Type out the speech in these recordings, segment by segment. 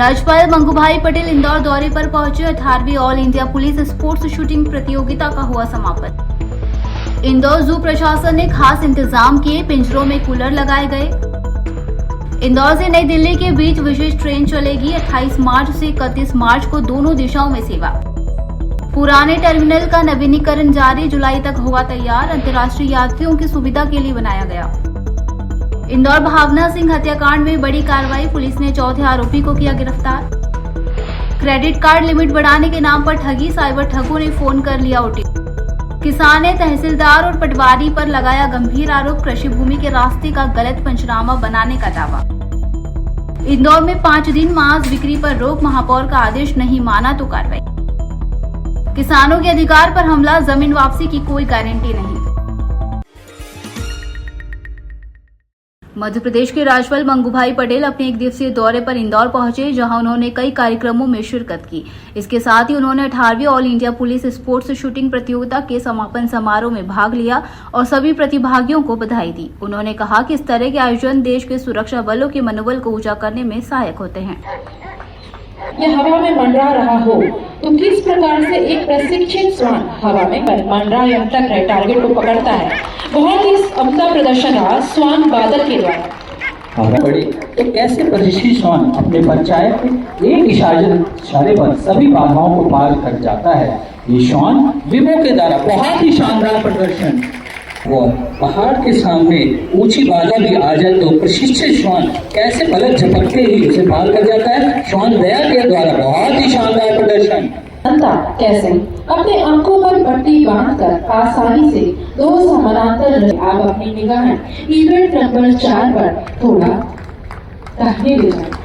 राज्यपाल मंगूभाई पटेल इंदौर दौरे पर पहुंचे। 18वीं all India police sports shooting प्रतियोगिता का हुआ समापन। इंदौर जू प्रशासन ने खास इंतजाम किए, पिंजरों में कूलर लगाए गए। इंदौर से नई दिल्ली के बीच विशेष ट्रेन चलेगी। 28 मार्च से 31 मार्च को दोनों दिशाओं में सेवा। पुराने टर्मिनल का नवीनीकरण जारी, जुलाई तक होगा तैयार। अंतर्राष्ट्रीय यात्रियों की सुविधा के लिए बनाया गया। इंदौर भावना सिंह हत्याकांड में बड़ी कार्रवाई, पुलिस ने चौथे आरोपी को किया गिरफ्तार। क्रेडिट कार्ड लिमिट बढ़ाने के नाम पर ठगी, साइबर ठगों ने फोन कर लिया ओटीपी। किसान ने तहसीलदार और पटवारी पर लगाया गंभीर आरोप, कृषि भूमि के रास्ते का गलत पंचनामा बनाने का दावा। इंदौर में 5 दिन मांस बिक्री पर रोक, महापौर का आदेश नहीं माना तो कार्रवाई। किसानों के अधिकार पर हमला, जमीन वापसी की कोई गारंटी नहीं। मध्य प्रदेश के राज्यपाल मंगूभाई पटेल अपने 1 दिवसीय दौरे पर इंदौर पहुंचे, जहां उन्होंने कई कार्यक्रमों में शिरकत की। इसके साथ ही उन्होंने 18वीं all India police sports shooting प्रतियोगिता के समापन समारोह में भाग लिया और सभी प्रतिभागियों को बधाई दी। उन्होंने कहा कि इस तरह के आयोजन देश के सुरक्षा बलों के मनोबल को ऊंचा करने में सहायक होते हैं। यह हवा में मंडरा रहा हो तो किस प्रकार से एक प्रशिक्षित श्वान हवा में मंडरा यंत्र के टारगेट को पकड़ता है। बहुत ही अमदा प्रदर्शन रहा श्वान बादल के द्वारा। बड़ी तो कैसे प्रशिक्षित श्वान अपने बच्चाए के एक इशारे पर सभी बाधाओं को पार कर जाता है। ये श्वान विमो के द्वारा बहुत ही शानदार प्रदर्शन। वो पहाड़ के सामने ऊंची बाधा भी आ जाए तो प्रशिक्षित श्वान कैसे पलक झपकते ही उसे पार कर जाता है। श्वान दया के द्वारा बहुत ही शानदार प्रदर्शन। कैसे अपने आंखों पर पट्टी बांधकर आसानी से 2 समानांतर रहे। आप अपनी निगाहें इवेंट नंबर 4 पर थोड़ा दाहिने ले जाएं।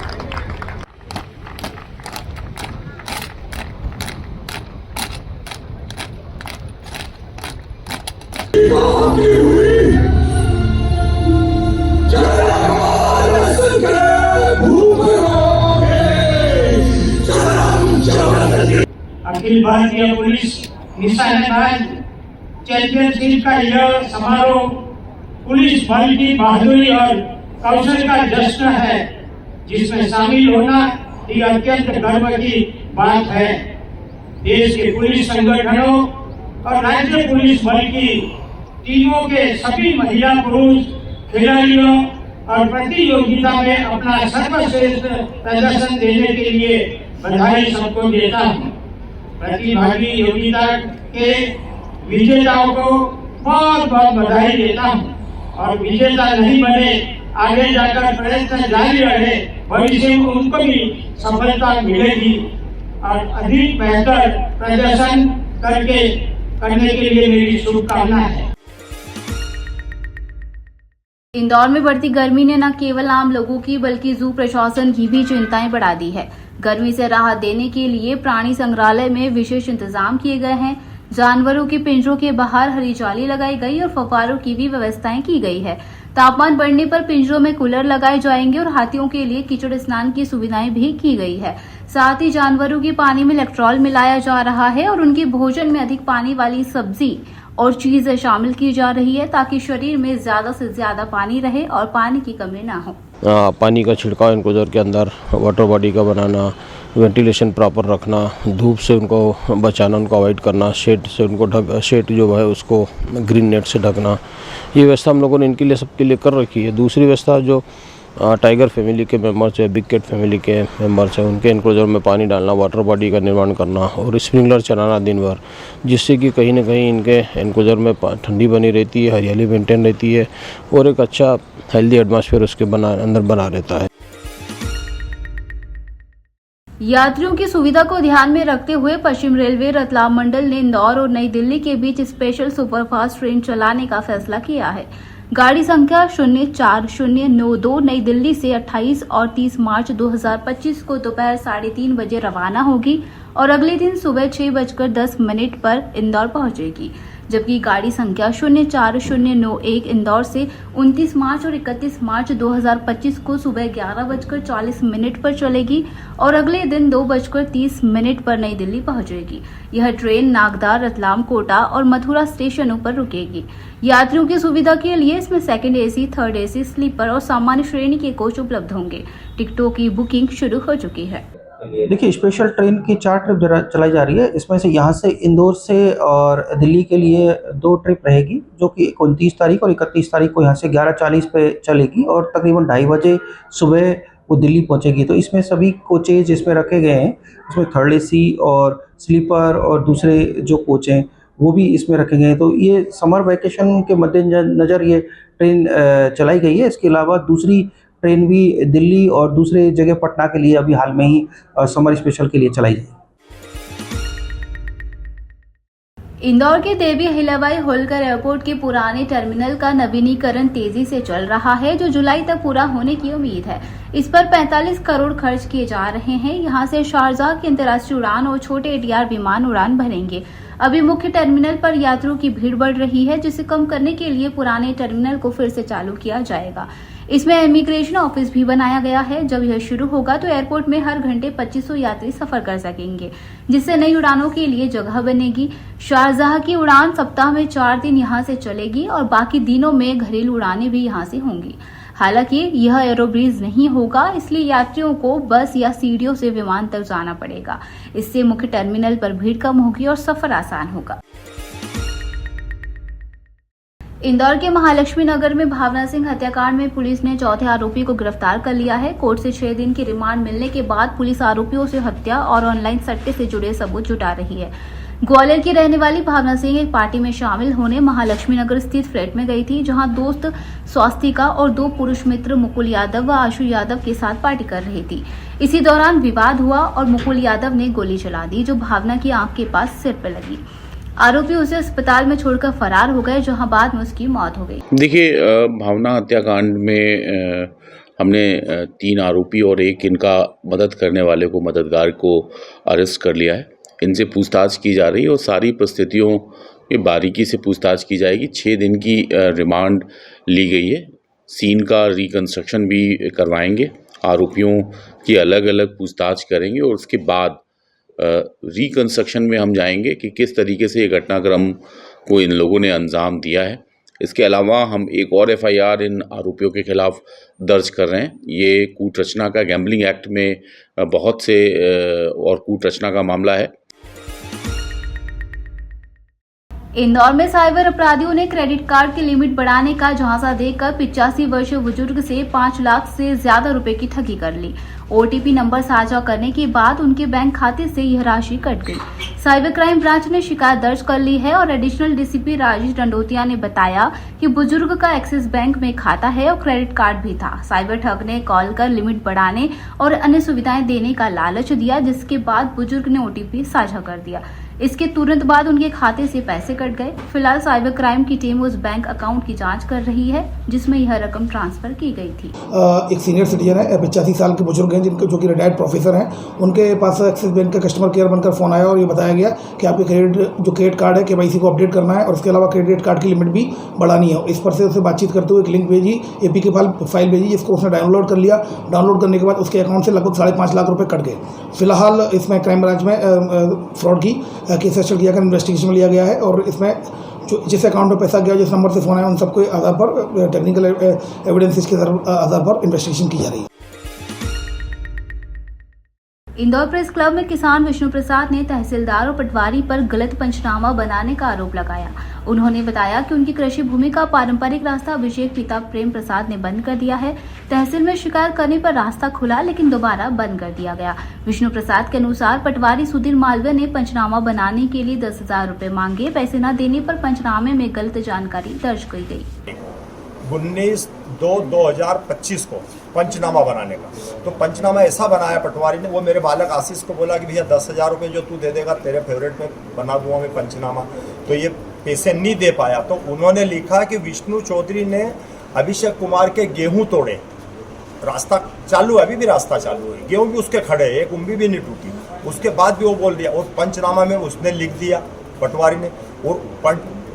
अखिल भारतीय पुलिस निशानेबाज चैंपियनशिप का यह समारोह पुलिस बल की बहादुरी और कौशल का जश्न है, जिसमें शामिल होना ही अत्यंत गर्व की बात है। देश के पुलिस संगठनों और राज्य पुलिस बल की टीमों के सभी महिला पुरुष खिलाड़ियों और प्रतियोगिता में अपना सर्वश्रेष्ठ प्रदर्शन देने के लिए बधाई सबको देता हूँ। प्रतिभागी योग्यता के विजेताओं को बहुत बहुत बधाई देता हूँ और विजेता नहीं बने, आगे जाकर प्रयत्न जारी रहे, भविष्य में उनको भी सफलता मिलेगी और अधिक बेहतर प्रदर्शन करने के लिए मेरी शुभकामना है। इंदौर में बढ़ती गर्मी ने न केवल आम लोगों की बल्कि जू प्रशासन की भी चिंताएं बढ़ा दी है। गर्मी से राहत देने के लिए प्राणी संग्रहालय में विशेष इंतजाम किए गए हैं। जानवरों के पिंजरों के बाहर हरी जाली लगाई गई और फव्वारों की भी व्यवस्थाएं की गई है। तापमान बढ़ने पर पिंजरों में कूलर लगाए जाएंगे और हाथियों के लिए कीचड़ स्नान की सुविधाएं भी की गई है। साथ ही जानवरों के पानी में इलेक्ट्रॉल मिलाया जा रहा है और उनके भोजन में अधिक पानी वाली सब्जी और चीजें शामिल की जा रही है, ताकि शरीर में ज्यादा से ज्यादा पानी रहे और पानी की कमी ना हो। पानी का छिड़काव इनक्लोजर के अंदर, वाटर बॉडी का बनाना, वेंटिलेशन प्रॉपर रखना, धूप से उनको बचाना, उनको अवॉइड करना, शेड से उनको शेड जो है उसको ग्रीन नेट से ढकना, ये व्यवस्था हम लोगों ने इनके लिए सबके लिए कर रखी है। दूसरी व्यवस्था जो टाइगर फैमिली के मेंबर्स है, बिग कैट फैमिली के मेंबर्स हैं, उनके इनक्लोजर में पानी डालना, वाटर बॉडी का निर्माण करना और स्प्रिंकलर चलाना दिन भर, जिससे कि कहीं ना कहीं इनके इनक्लोजर में ठंडी बनी रहती है, हरियाली मेंटेन रहती है और एक अच्छा हेल्दी एटमॉस्फेयर उसके अंदर बना रहता है। यात्रियों की सुविधा को ध्यान में रखते हुए पश्चिम रेलवे रतलाम मंडल ने इंदौर और नई दिल्ली के बीच स्पेशल सुपरफास्ट ट्रेन चलाने का फैसला किया है। गाड़ी संख्या 04092 नई दिल्ली से 28 और 30 मार्च 2025 को दोपहर 3:30 बजे रवाना होगी और अगले दिन सुबह 6:10 पर इंदौर पहुंचेगी। जबकि गाड़ी संख्या 04091 इंदौर से 29 मार्च और 31 मार्च 2025 को सुबह 11:40 पर चलेगी और अगले दिन 2:30 पर नई दिल्ली पहुंचेगी। यह ट्रेन नागदा, रतलाम, कोटा और मथुरा स्टेशनों पर रुकेगी। यात्रियों की सुविधा के लिए इसमें second AC, third AC, sleeper और सामान्य श्रेणी के कोच उपलब्ध होंगे। टिकटों की बुकिंग शुरू हो चुकी है। देखिए, स्पेशल ट्रेन की 4 ट्रिप चलाई जा रही है। इसमें से यहाँ से इंदौर से और दिल्ली के लिए 2 ट्रिप रहेगी, जो कि 29 तारीख और 31 तारीख को यहाँ से 11:40 पे चलेगी और तकरीबन 2:30 बजे सुबह वो दिल्ली पहुँचेगी। तो इसमें सभी कोचेज इसमें रखे गए हैं। इसमें थर्ड एसी और स्लीपर और दूसरे जो कोच हैं वो भी इसमें रखे गए हैं। तो ये समर वैकेशन के मद्देनज़र ये ट्रेन चलाई गई है। इसके अलावा दूसरी ट्रेन भी दिल्ली और दूसरे जगह पटना के लिए अभी हाल में ही समर स्पेशल के लिए चलाई जाएगी। इंदौर के देवी अहिल्याबाई होलकर एयरपोर्ट के पुराने टर्मिनल का नवीनीकरण तेजी से चल रहा है, जो जुलाई तक पूरा होने की उम्मीद है। इस पर 45 करोड़ खर्च किए जा रहे हैं। यहां से शारजाह की अंतर्राष्ट्रीय उड़ान और छोटे एटीआर विमान उड़ान भरेंगे। अभी मुख्य टर्मिनल पर यात्रियों की भीड़ बढ़ रही है, जिसे कम करने के लिए पुराने टर्मिनल को फिर से चालू किया जाएगा। इसमें इमिग्रेशन ऑफिस भी बनाया गया है। जब यह शुरू होगा तो एयरपोर्ट में हर घंटे 2500 यात्री सफर कर सकेंगे, जिससे नई उड़ानों के लिए जगह बनेगी। शारजाह की उड़ान सप्ताह में 4 दिन यहां से चलेगी और बाकी दिनों में घरेलू उड़ानें भी यहां से होंगी। हालांकि यह एरोब्रिज नहीं होगा, इसलिए यात्रियों को बस या सीढ़ियों से विमान तक जाना पड़ेगा। इससे मुख्य टर्मिनल पर भीड़ कम होगी और सफर आसान होगा। इंदौर के महालक्ष्मी नगर में भावना सिंह हत्याकांड में पुलिस ने चौथे आरोपी को गिरफ्तार कर लिया है। कोर्ट से 6 दिन की रिमांड मिलने के बाद पुलिस आरोपियों से हत्या और ऑनलाइन सट्टे से जुड़े सबूत जुटा रही है। ग्वालियर की रहने वाली भावना सिंह एक पार्टी में शामिल होने महालक्ष्मी नगर स्थित फ्लैट में गई थी, जहां दोस्त स्वास्तिका और 2 पुरुष मित्र मुकुल यादव व आशु यादव के साथ पार्टी कर रही थी। इसी दौरान विवाद हुआ और मुकुल यादव ने गोली चला दी, जो भावना की आंख के पास सिर पर लगी। आरोपी उसे अस्पताल में छोड़कर फरार हो गए, जहां बाद में उसकी मौत हो गई। देखिए, भावना हत्याकांड में हमने 3 आरोपी और एक इनका मदद करने वाले को, मददगार को अरेस्ट कर लिया है। इनसे पूछताछ की जा रही है और सारी परिस्थितियों की बारीकी से पूछताछ की जाएगी। 6 दिन की रिमांड ली गई है। सीन का रिकंस्ट्रक्शन भी करवाएंगे, आरोपियों की अलग अलग पूछताछ करेंगे और उसके बाद रिकंस्ट्रक्शन में हम जाएंगे कि किस तरीके से ये घटनाक्रम को इन लोगों ने अंजाम दिया है। इसके अलावा हम एक और FIR इन आरोपियों के खिलाफ दर्ज कर रहे हैं। ये कूट रचना का, गैम्बलिंग एक्ट में बहुत से और कूट रचना का मामला है। इंदौर में साइबर अपराधियों ने क्रेडिट कार्ड की लिमिट बढ़ाने का झांसा देकर 85 वर्षीय बुजुर्ग से 5 लाख से ज्यादा रुपए की ठगी कर ली। OTP नंबर साझा करने के बाद उनके बैंक खाते से यह राशि कट गई। साइबर क्राइम ब्रांच ने शिकायत दर्ज कर ली है और एडिशनल DCP राजेश डंडोतिया ने बताया कि बुजुर्ग का एक्सिस बैंक में खाता है और क्रेडिट कार्ड भी था। साइबर ठग ने कॉल कर लिमिट बढ़ाने और अन्य सुविधाएं देने का लालच दिया, जिसके बाद बुजुर्ग ने OTP साझा कर दिया। इसके तुरंत बाद उनके खाते से पैसे कट गए। फिलहाल साइबर क्राइम की टीम उस बैंक अकाउंट की जांच कर रही है जिसमें यह रकम ट्रांसफर की गई थी। एक सीनियर सिटीजन है, 85 साल के बुजुर्ग हैं, जिनके जो कि रिटायर्ड प्रोफेसर हैं। उनके पास एक्सिस बैंक का कस्टमर केयर बनकर फ़ोन आया और ये बताया गया कि आपके क्रेडिट कार्ड है, KYC को अपडेट करना है और उसके अलावा क्रेडिट कार्ड की लिमिट भी बढ़ानी है। इस पर से उससे बातचीत करते हुए एक लिंक भेजी, APK फाइल भेजी, जिसको उसने डाउनलोड कर लिया। डाउनलोड करने के बाद उसके अकाउंट से लगभग 5.5 लाख रुपये कट गए। फिलहाल इसमें क्राइम ब्रांच में फ्रॉड की केस रजिस्टर किया कर इन्वेस्टिगेशन में लिया गया है और इसमें जिस अकाउंट में पैसा गया, जिस नंबर से फ़ोन आया, उन सबके आधार पर टेक्निकल एविडेंसेस के आधार पर इन्वेस्टिगेशन की जा रही है। इंदौर प्रेस क्लब में किसान विष्णु प्रसाद ने तहसीलदार और पटवारी पर गलत पंचनामा बनाने का आरोप लगाया। उन्होंने बताया कि उनकी कृषि भूमि का पारंपरिक रास्ता अभिषेक पिता प्रेम प्रसाद ने बंद कर दिया है। तहसील में शिकायत करने पर रास्ता खुला, लेकिन दोबारा बंद कर दिया गया। विष्णु प्रसाद के अनुसार पटवारी सुधीर मालवीय ने पंचनामा बनाने के लिए 10,000 रुपए मांगे। पैसे न देने पर पंचनामे में गलत जानकारी दर्ज की गई। 19/2/2025 को पंचनामा बनाने का, तो पंचनामा ऐसा बनाया पटवारी ने, वो मेरे बालक आशीष को बोला कि भैया 10,000 रुपये जो तू दे देगा तेरे फेवरेट में बना दूंगा मैं पंचनामा। तो ये पैसे नहीं दे पाया, तो उन्होंने लिखा कि विष्णु चौधरी ने अभिषेक कुमार के गेहूं तोड़े। रास्ता चालू है, अभी भी रास्ता चालू है, गेहूं भी उसके खड़े है, एक उम्मी भी नहीं टूटी। उसके बाद भी वो बोल दिया और पंचनामा में उसने लिख दिया पटवारी ने। और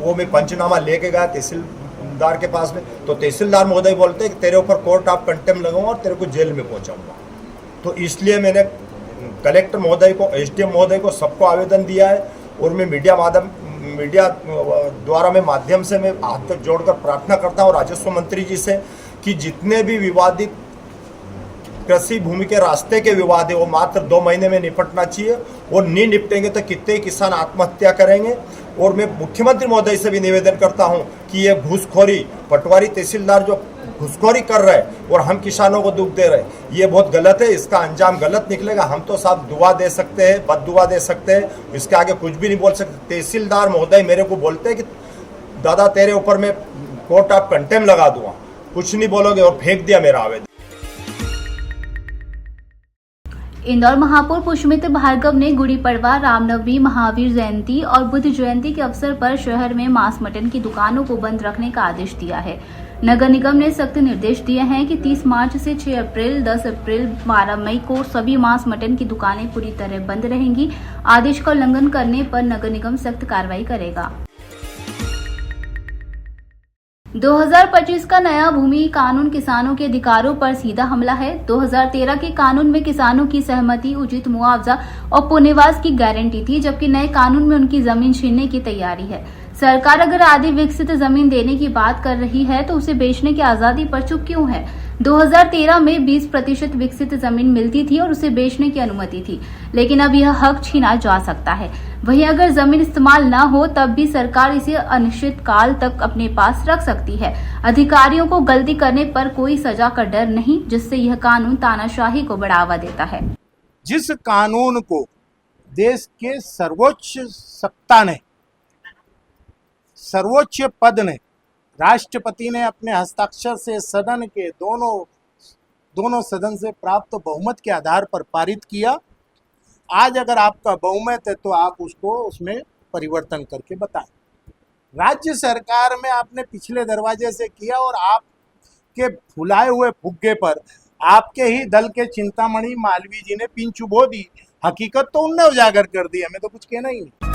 वो मैं पंचनामा लेके गया तहसीलदार के पास में, तो तहसीलदार महोदय बोलते कि तेरे ऊपर कोर्ट ऑफ कंटेम्प्ट लगाऊंगा और तेरे को जेल में पहुंचाऊंगा। तो इसलिए मैंने कलेक्टर महोदय को, एसडीएम महोदय को, सबको आवेदन दिया है और मैं मीडिया द्वारा मैं माध्यम से मैं हाथ तक जोड़कर प्रार्थना करता हूँ राजस्व मंत्री जी से कि जितने भी विवादित कृषि भूमि के रास्ते के विवाद है वो मात्र 2 महीने में निपटना चाहिए, और नहीं निपटेंगे तो कितने किसान आत्महत्या करेंगे। और मैं मुख्यमंत्री महोदय से भी निवेदन करता हूं कि ये घूसखोरी, पटवारी तहसीलदार जो घूसखोरी कर रहे हैं और हम किसानों को दुख दे रहे हैं, ये बहुत गलत है। इसका अंजाम गलत निकलेगा। हम तो साहब दुआ दे सकते हैं, बद्दुआ दे सकते हैं, इसके आगे कुछ भी नहीं बोल सकते। तहसीलदार महोदय मेरे को बोलते हैं कि दादा तेरे ऊपर मैं कोर्ट ऑफ कंटेम्प्ट लगा दूंगा, कुछ नहीं बोलोगे, और फेंक दिया मेरा आवेदन। इंदौर महापौर पुष्मिता भार्गव ने गुड़ी पड़वा, रामनवमी, महावीर जयंती और बुद्ध जयंती के अवसर पर शहर में मांस मटन की दुकानों को बंद रखने का आदेश दिया है। नगर निगम ने सख्त निर्देश दिए हैं कि 30 मार्च से 6 अप्रैल, 10 अप्रैल, 12 मई को सभी मांस मटन की दुकानें पूरी तरह बंद रहेंगी। आदेश का उल्लंघन करने पर नगर निगम सख्त कार्रवाई करेगा। 2025 का नया भूमि कानून किसानों के अधिकारों पर सीधा हमला है। 2013 के कानून में किसानों की सहमति, उचित मुआवजा और पुनर्वास की गारंटी थी, जबकि नए कानून में उनकी जमीन छीनने की तैयारी है। सरकार अगर आधी विकसित जमीन देने की बात कर रही है तो उसे बेचने की आजादी पर चुप क्यों है? 2013 में 20% विकसित जमीन मिलती थी और उसे बेचने की अनुमति थी, लेकिन अब यह हक छीना जा सकता है। वहीं अगर जमीन इस्तेमाल न हो तब भी सरकार इसे अनिश्चित काल तक अपने पास रख सकती है। अधिकारियों को गलती करने पर कोई सजा का डर नहीं, जिससे यह कानून तानाशाही को बढ़ावा देता है। जिस कानून को देश के सर्वोच्च सत्ता ने, सर्वोच्च पद ने, राष्ट्रपति ने अपने हस्ताक्षर से सदन के दोनों सदन से प्राप्त बहुमत के आधार पर पारित किया, आज अगर आपका बहुमत है तो आप उसको उसमें परिवर्तन करके बताएं। राज्य सरकार में आपने पिछले दरवाजे से किया और आपके फुलाए हुए फुग्गे पर आपके ही दल के चिंतामणि मालवीय जी ने पिन चुभो दी। हकीकत तो उनने उजागर कर दी, हमें तो कुछ कहना ही नहीं।